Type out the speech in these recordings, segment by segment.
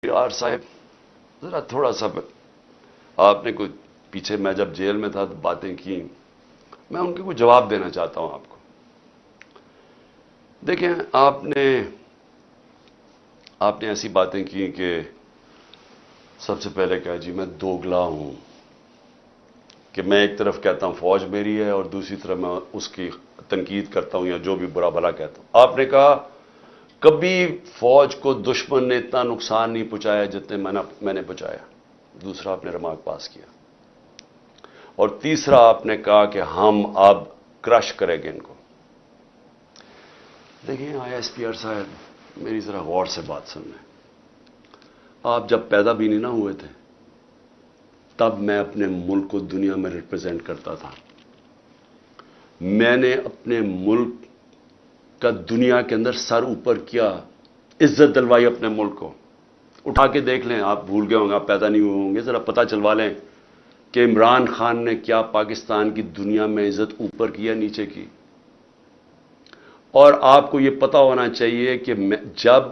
یار صاحب ذرا تھوڑا سا آپ نے کوئی پیچھے میں جب جیل میں تھا تو باتیں کی، میں ان کے کوئی جواب دینا چاہتا ہوں آپ کو۔ دیکھیں آپ نے ایسی باتیں کی کہ سب سے پہلے کہا جی میں دوگلا ہوں، کہ میں ایک طرف کہتا ہوں فوج میری ہے اور دوسری طرف میں اس کی تنقید کرتا ہوں یا جو بھی برا بھلا کہتا ہوں۔ آپ نے کہا کبھی فوج کو دشمن نے اتنا نقصان نہیں پہنچایا جتنے میں نے پہنچایا۔ دوسرا آپ نے ریمارک پاس کیا، اور تیسرا آپ نے کہا کہ ہم اب کرش کریں گے ان کو۔ دیکھیں آئی ایس پی آر صاحب، میری ذرا غور سے بات سن لیں۔ آپ جب پیدا بھی نہیں نہ ہوئے تھے تب میں اپنے ملک کو دنیا میں ریپرزینٹ کرتا تھا۔ میں نے اپنے ملک کا دنیا کے اندر سر اوپر کیا، عزت دلوائی اپنے ملک کو۔ اٹھا کے دیکھ لیں، آپ بھول گئے ہوں گے، آپ پیدا نہیں ہوئے ہوں گے، ذرا پتہ چلوا لیں کہ عمران خان نے کیا پاکستان کی دنیا میں عزت اوپر کی یا نیچے کی۔ اور آپ کو یہ پتا ہونا چاہیے کہ جب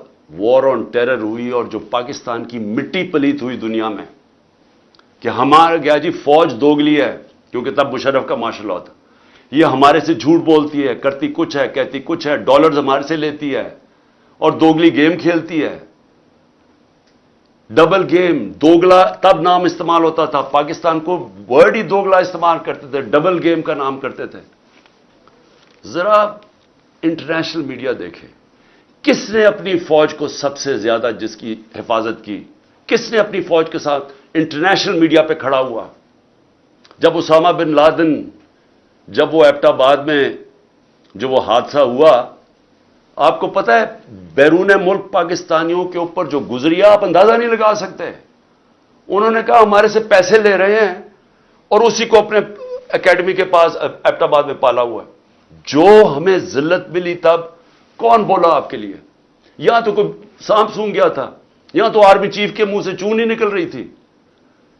وار آن ٹیرر ہوئی اور جو پاکستان کی مٹی پلیت ہوئی دنیا میں کہ ہمارا گیا جی فوج دوگلی ہے، کیونکہ تب مشرف کا مارشل لاء تھا، یہ ہمارے سے جھوٹ بولتی ہے، کرتی کچھ ہے، کہتی کچھ ہے، ڈالرز ہمارے سے لیتی ہے اور دوگلی گیم کھیلتی ہے۔ ڈبل گیم، دوگلا تب نام استعمال ہوتا تھا، پاکستان کو ورڈ ہی دوگلا استعمال کرتے تھے، ڈبل گیم کا نام کرتے تھے۔ ذرا انٹرنیشنل میڈیا دیکھیں، کس نے اپنی فوج کو سب سے زیادہ جس کی حفاظت کی، کس نے اپنی فوج کے ساتھ انٹرنیشنل میڈیا پہ کھڑا ہوا؟ جب اسامہ بن لادن، جب وہ ایبٹ آباد میں جو وہ حادثہ ہوا، آپ کو پتہ ہے بیرون ملک پاکستانیوں کے اوپر جو گزری آپ اندازہ نہیں لگا سکتے۔ انہوں نے کہا ہمارے سے پیسے لے رہے ہیں اور اسی کو اپنے اکیڈمی کے پاس ایبٹ آباد میں پالا ہوا ہے۔ جو ہمیں ذلت ملی تب کون بولا آپ کے لیے؟ یا تو کوئی سانپ سونگ گیا تھا، یا تو آرمی چیف کے منہ سے چون ہی نکل رہی تھی،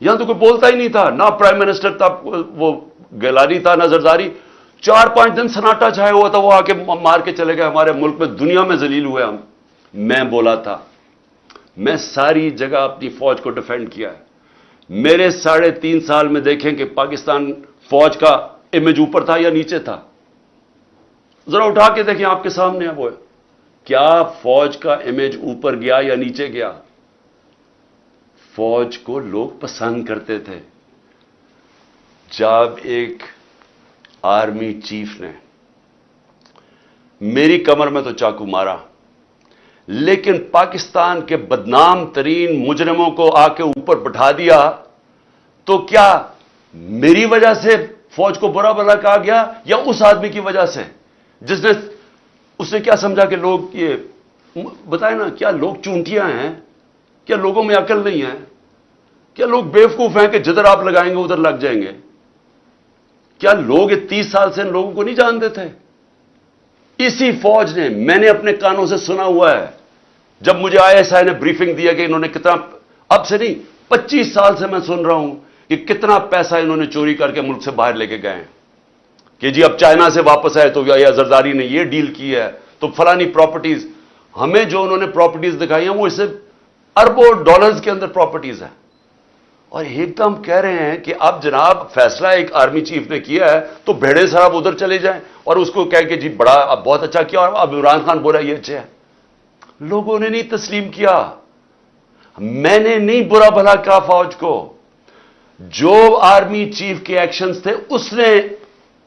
یا تو کوئی بولتا ہی نہیں تھا، نہ پرائم منسٹر تھا وہ گیلانی تھا، نہ زرداری۔ 4-5 دن سناٹا چھایا ہوا تھا، وہ آ کے مار کے چلے گئے ہمارے ملک میں، دنیا میں ذلیل ہوئے ہم۔ میں بولا تھا، میں ساری جگہ اپنی فوج کو ڈیفینڈ کیا ہے۔ میرے 3.5 سال میں دیکھیں کہ پاکستان فوج کا امیج اوپر تھا یا نیچے تھا؟ ذرا اٹھا کے دیکھیں، آپ کے سامنے ہے وہ، کیا فوج کا امیج اوپر گیا یا نیچے گیا؟ فوج کو لوگ پسند کرتے تھے۔ جب ایک آرمی چیف نے میری کمر میں تو چاقو مارا، لیکن پاکستان کے بدنام ترین مجرموں کو آ کے اوپر بٹھا دیا، تو کیا میری وجہ سے فوج کو برا بھلا کہا گیا یا اس آدمی کی وجہ سے جس نے اس نے کیا سمجھا کہ لوگ یہ بتائیں نا، کیا لوگ چونٹیاں ہیں؟ کیا لوگوں میں عقل نہیں ہے؟ کیا لوگ بیوقوف ہیں کہ جدھر آپ لگائیں گے ادھر لگ جائیں گے؟ کیا لوگ 30 سال سے ان لوگوں کو نہیں جانتے تھے؟ اسی فوج نے، میں نے اپنے کانوں سے سنا ہوا ہے، جب مجھے آئی ایس آئی نے بریفنگ دیا کہ انہوں نے کتنا، اب سے نہیں 25 سال سے میں سن رہا ہوں کہ کتنا پیسہ انہوں نے چوری کر کے ملک سے باہر لے کے گئے ہیں، کہ جی اب چائنا سے واپس آئے تو یا زرداری نے یہ ڈیل کی ہے تو فلانی پراپرٹیز، ہمیں جو انہوں نے پراپرٹیز دکھائی ہیں وہ اسے اربوں ڈالرز کے اندر پراپرٹیز ہیں، اور ایک دم کہہ رہے ہیں کہ اب جناب فیصلہ ایک آرمی چیف نے کیا ہے تو بھیڑے سراب ادھر چلے جائیں، اور اس کو کہہ کہ جی بڑا اب بہت اچھا کیا، اور اب عمران خان بولا یہ اچھا ہے۔ لوگوں نے نہیں تسلیم کیا، میں نے نہیں برا بھلا کہا فوج کو، جو آرمی چیف کے ایکشنز تھے اس نے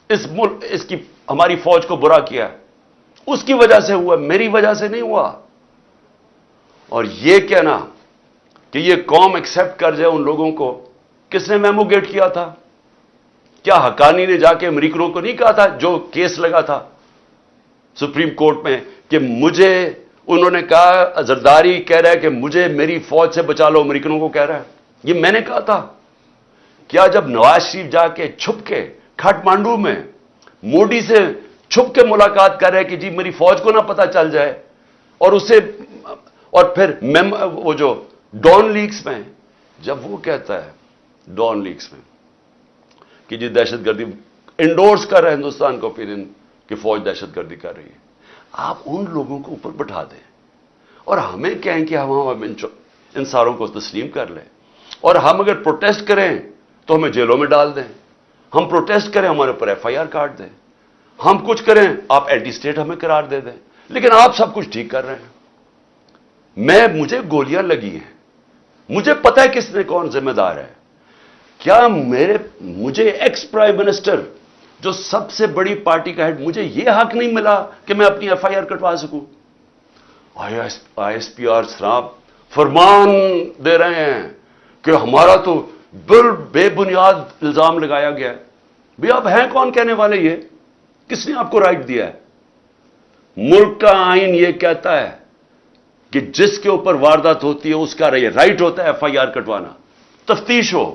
اس کی ہماری فوج کو برا کیا، اس کی وجہ سے ہوا، میری وجہ سے نہیں ہوا۔ اور یہ کہنا کہ یہ قوم ایکسپٹ کر جائے ان لوگوں کو، کس نے میموگیٹ کیا تھا؟ کیا حقانی نے جا کے امریکنوں کو نہیں کہا تھا جو کیس لگا تھا سپریم کورٹ میں کہ مجھے، انہوں نے کہا زرداری کہہ رہا ہے کہ مجھے میری فوج سے بچا لو، امریکنوں کو کہہ رہا ہے، یہ میں نے کہا تھا؟ کیا جب نواز شریف جا کے چھپ کے کھٹمانڈو میں مودی سے چھپ کے ملاقات کر رہے کہ جی میری فوج کو نہ پتہ چل جائے، اور اسے، اور پھر وہ جو ڈان لیکس میں جب وہ کہتا ہے ڈان لیکس میں کہ جی دہشت گردی انڈورس کر رہا ہے ہندوستان کا اوپینین کہ فوج دہشت گردی کر رہی ہے، آپ ان لوگوں کو اوپر بٹھا دیں اور ہمیں کہیں کہ ہم ان ساروں کو تسلیم کر لیں. اور ہم اگر پروٹیسٹ کریں تو ہمیں جیلوں میں ڈال دیں. ہم پروٹیسٹ کریں ہمارے اوپر ایف آئی آر کاٹ دیں. ہم کچھ کریں آپ اینٹی اسٹیٹ ہمیں قرار دے دیں. لیکن آپ سب کچھ ٹھیک کر رہے ہیں. مجھے گولیاں لگی ہیں, مجھے پتہ ہے کس نے کون ذمہ دار ہے. کیا مجھے ایکس پرائم منسٹر جو سب سے بڑی پارٹی کا ہیڈ, مجھے یہ حق نہیں ملا کہ میں اپنی ایف آئی آر کٹوا سکوں؟ آئی ایس پی آر صاحب فرمان دے رہے ہیں کہ ہمارا تو بے بنیاد الزام لگایا گیا ہے. بھئی آپ ہیں کون کہنے والے؟ یہ کس نے آپ کو رائٹ دیا ہے؟ ملک کا آئین یہ کہتا ہے کہ جس کے اوپر واردات ہوتی ہے اس کا رائٹ ہوتا ہے ایف آئی آر کٹوانا. تفتیش ہو,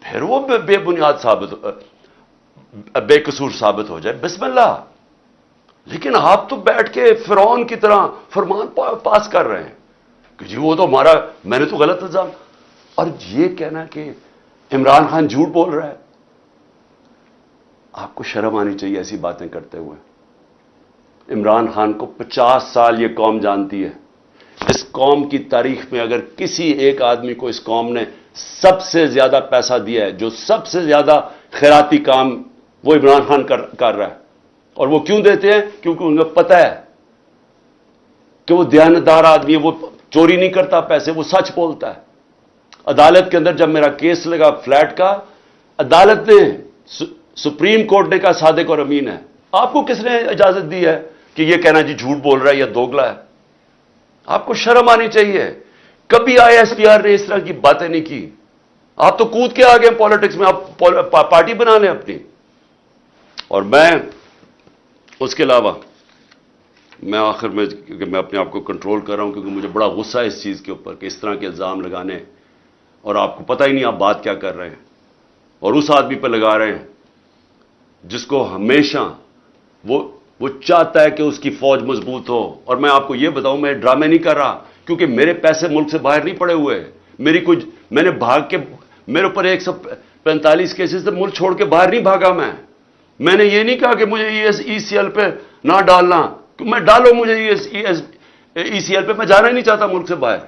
پھر وہ بے بنیاد بے قصور ثابت ہو جائے, بسم اللہ. لیکن آپ تو بیٹھ کے فرعون کی طرح فرمان پاس کر رہے ہیں کہ جی وہ تو ہمارا, میں نے تو غلط الزام. اور یہ کہنا کہ عمران خان جھوٹ بول رہا ہے, آپ کو شرم آنی چاہیے ایسی باتیں کرتے ہوئے. عمران خان کو 50 سال یہ قوم جانتی ہے. اس قوم کی تاریخ میں اگر کسی ایک آدمی کو اس قوم نے سب سے زیادہ پیسہ دیا ہے, جو سب سے زیادہ خیراتی کام, وہ عمران خان کر رہا ہے. اور وہ کیوں دیتے ہیں؟ کیونکہ ان کو پتہ ہے کہ وہ دیانتدار آدمی ہے, وہ چوری نہیں کرتا پیسے, وہ سچ بولتا ہے. عدالت کے اندر جب میرا کیس لگا فلیٹ کا, عدالت نے, سپریم کورٹ نے کہا صادق اور امین ہے. آپ کو کس نے اجازت دی ہے کہ یہ کہنا جی جھوٹ بول رہا ہے یا دوگلا ہے؟ آپ کو شرم آنی چاہیے. کبھی آئی ایس پی آر نے اس طرح کی باتیں نہیں کی. آپ تو کود کے آ گئے پالیٹکس میں, آپ پارٹی بنا لیں اپنی. اور میں اس کے علاوہ میں آخر میں, کیونکہ میں اپنے آپ کو کنٹرول کر رہا ہوں کیونکہ مجھے بڑا غصہ ہے اس چیز کے اوپر کہ اس طرح کے الزام لگانے, اور آپ کو پتہ ہی نہیں آپ بات کیا کر رہے ہیں, اور اس آدمی پہ لگا رہے ہیں جس کو ہمیشہ وہ چاہتا ہے کہ اس کی فوج مضبوط ہو. اور میں آپ کو یہ بتاؤں, میں ڈرامے نہیں کر رہا, کیونکہ میرے پیسے ملک سے باہر نہیں پڑے ہوئے. میں نے بھاگ کے, میرے اوپر 145 کیسز سے ملک چھوڑ کے باہر نہیں بھاگا. میں نے یہ نہیں کہا کہ مجھے ای سی ایل پہ نہ ڈالنا, کہ میں ڈالو مجھے ای سی ایل پہ, میں جانا ہی نہیں چاہتا ملک سے باہر.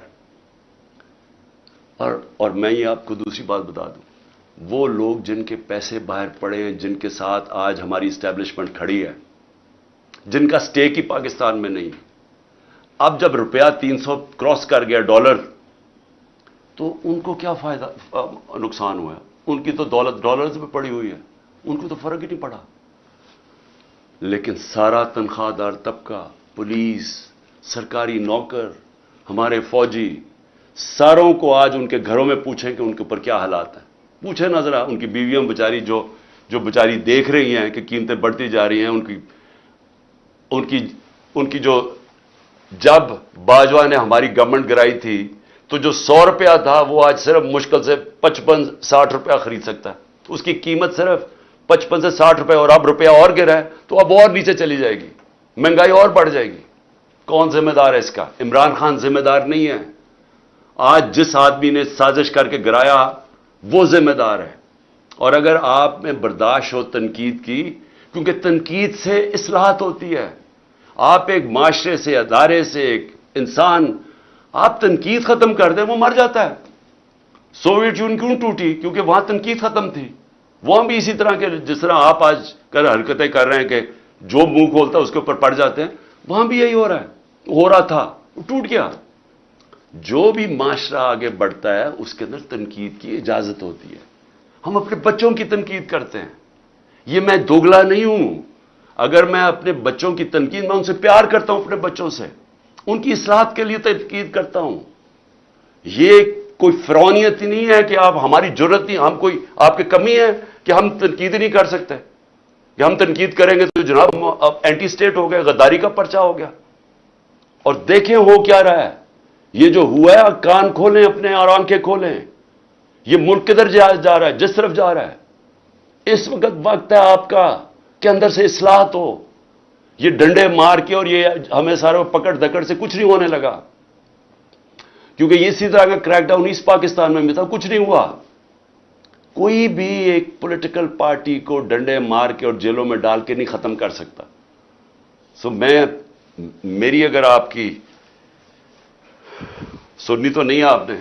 اور میں یہ آپ کو دوسری بات بتا دوں, وہ لوگ جن کے پیسے باہر پڑے ہیں, جن کے ساتھ آج ہماری اسٹیبلشمنٹ کھڑی ہے, جن کا سٹیک ہی پاکستان میں نہیں, اب جب روپیہ 300 کراس کر گیا ڈالر, تو ان کو کیا فائدہ, نقصان ہوا ہے؟ ان کی تو دولت ڈالرز میں پڑی ہوئی ہے, ان کو تو فرق ہی نہیں پڑا. لیکن سارا تنخواہ دار طبقہ, پولیس, سرکاری نوکر, ہمارے فوجی, ساروں کو آج ان کے گھروں میں پوچھیں کہ ان کے اوپر کیا حالات ہیں. پوچھیں نہ ذرا, ان کی بیویاں بیچاری جو بیچاری دیکھ رہی ہیں کہ قیمتیں بڑھتی جا رہی ہیں, ان کی جو, جب باجوہ نے ہماری گورنمنٹ گرائی تھی تو جو 100 روپیہ تھا وہ آج صرف مشکل سے 55-60 روپیہ خرید سکتا ہے. اس کی قیمت صرف 55 سے 60 روپے, اور اب روپیہ اور گرا ہے تو اب اور نیچے چلی جائے گی, مہنگائی اور بڑھ جائے گی. کون ذمہ دار ہے اس کا؟ عمران خان ذمہ دار نہیں ہے. آج جس آدمی نے سازش کر کے گرایا وہ ذمہ دار ہے. اور اگر آپ میں برداشت ہو تنقید کی, کیونکہ تنقید سے اصلاحات ہوتی ہے. آپ ایک معاشرے سے, ادارے سے, ایک انسان, آپ تنقید ختم کر دیں وہ مر جاتا ہے. سوویت یونین کیوں ٹوٹی؟ کیونکہ وہاں تنقید ختم تھی. وہاں بھی اسی طرح کے, جس طرح آپ آج حرکتیں کر رہے ہیں کہ جو منہ کھولتا ہے اس کے اوپر پڑ جاتے ہیں, وہاں بھی یہی ہو رہا تھا, وہ ٹوٹ گیا. جو بھی معاشرہ آگے بڑھتا ہے اس کے اندر تنقید کی اجازت ہوتی ہے. ہم اپنے بچوں کی تنقید کرتے ہیں. یہ میں دوگلا نہیں ہوں. اگر میں اپنے بچوں کی تنقید, میں ان سے پیار کرتا ہوں, اپنے بچوں سے ان کی اصلاحات کے لیے تنقید کرتا ہوں. یہ کوئی فرعونیت ہی نہیں ہے کہ آپ, ہماری جرت نہیں, ہم کوئی آپ کی کمی ہے کہ ہم تنقید نہیں کر سکتے, کہ ہم تنقید کریں گے تو جناب اب اینٹی اسٹیٹ ہو گیا, غداری کا پرچہ ہو گیا. اور دیکھیں ہو کیا رہا ہے. یہ جو ہوا ہے, کان کھولیں اپنے اور آنکھیں کھولیں. یہ ملک کدھر جا رہا ہے, جس طرف جا رہا ہے. اس وقت ہے آپ کا کہ اندر سے اصلاحات ہو. یہ ڈنڈے مار کے اور یہ ہمیں سارے پکڑ دکڑ سے کچھ نہیں ہونے لگا, کیونکہ یہ اسی طرح کا کریک ڈاؤن ایسٹ پاکستان میں بھی تھا, کچھ نہیں ہوا. کوئی بھی ایک پولیٹیکل پارٹی کو ڈنڈے مار کے اور جیلوں میں ڈال کے نہیں ختم کر سکتا. میری اگر آپ کی سنی تو نہیں ہے آپ نے.